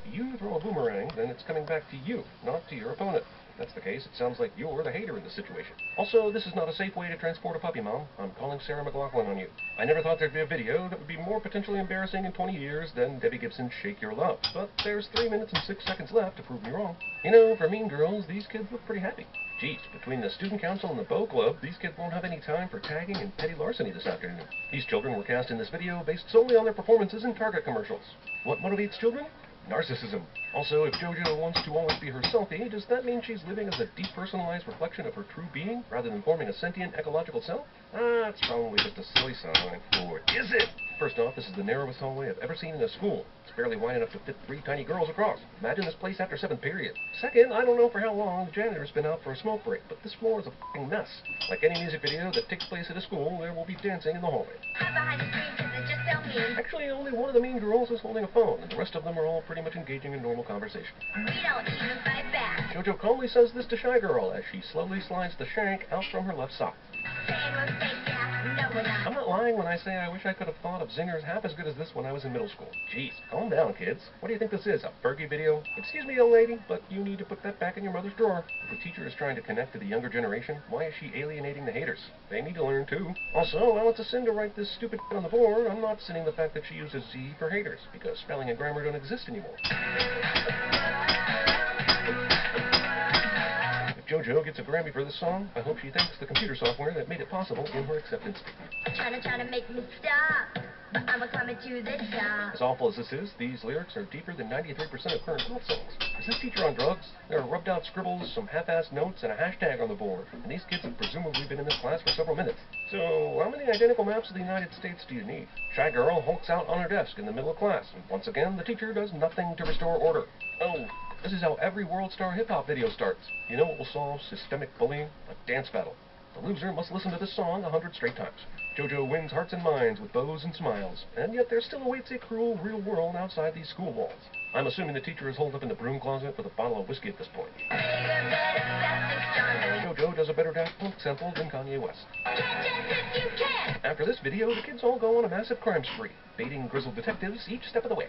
you throw a boomerang, then it's coming back to you, not to your opponent. If that's the case, it sounds like you're the hater in this situation. Also, this is not a safe way to transport a puppy, Mom. I'm calling Sarah McLachlan on you. I never thought there'd be a video that would be more potentially embarrassing in 20 years than Debbie Gibson's Shake Your Love. But there's 3 minutes and 6 seconds left to prove me wrong. You know, for Mean Girls, these kids look pretty happy. Geez, between the student council and the Bow Club, these kids won't have any time for tagging and petty larceny this afternoon. These children were cast in this video based solely on their performances in Target commercials. What motivates children? Narcissism. Also, if JoJo wants to always be her selfie, does that mean she's living as a depersonalized reflection of her true being, rather than forming a sentient ecological self? It's probably just a silly sign. Or is it? First off, this is the narrowest hallway I've ever seen in a school. It's barely wide enough to fit 3 tiny girls across. Imagine this place after 7th period. Second, I don't know for how long the janitor's been out for a smoke break, but this floor is a f***ing mess. Like any music video that takes place at a school, there will be dancing in the hallway. Actually, only one of the Mean Girls is holding a phone, and the rest of them are all pretty much engaging in normal conversation. We don't even fight back. JoJo calmly says this to Shy Girl as she slowly slides the shank out from her left sock. I'm not lying when I say I wish I could have thought of zingers half as good as this when I was in middle school. Jeez, calm down, kids. What do you think this is, a Fergie video? Excuse me, young lady, but you need to put that back in your mother's drawer. If the teacher is trying to connect to the younger generation, why is she alienating the haters? They need to learn, too. Also, while it's a sin to write this stupid on the board, I'm not sinning the fact that she uses Z for haters, because spelling and grammar don't exist anymore. JoJo gets a Grammy for this song. I hope she thanks the computer software that made it possible in her acceptance speech. Trying to make me stop, but I'm coming to the top. As awful as this is, these lyrics are deeper than 93% of current pop songs. Is this teacher on drugs? There are rubbed out scribbles, some half-assed notes, and a hashtag on the board. And these kids have presumably been in this class for several minutes. So, how many identical maps of the United States do you need? Shy Girl hulks out on her desk in the middle of class, and once again, the teacher does nothing to restore order. Oh, this is how every World Star hip-hop video starts. You know what will solve systemic bullying? A dance battle. The loser must listen to this song 100 straight times. JoJo wins hearts and minds with bows and smiles, and yet there still awaits a cruel real world outside these school walls. I'm assuming the teacher is holed up in the broom closet with a bottle of whiskey at this point. JoJo does a better Daft Punk sample than Kanye West. After this video, the kids all go on a massive crime spree, baiting grizzled detectives each step of the way.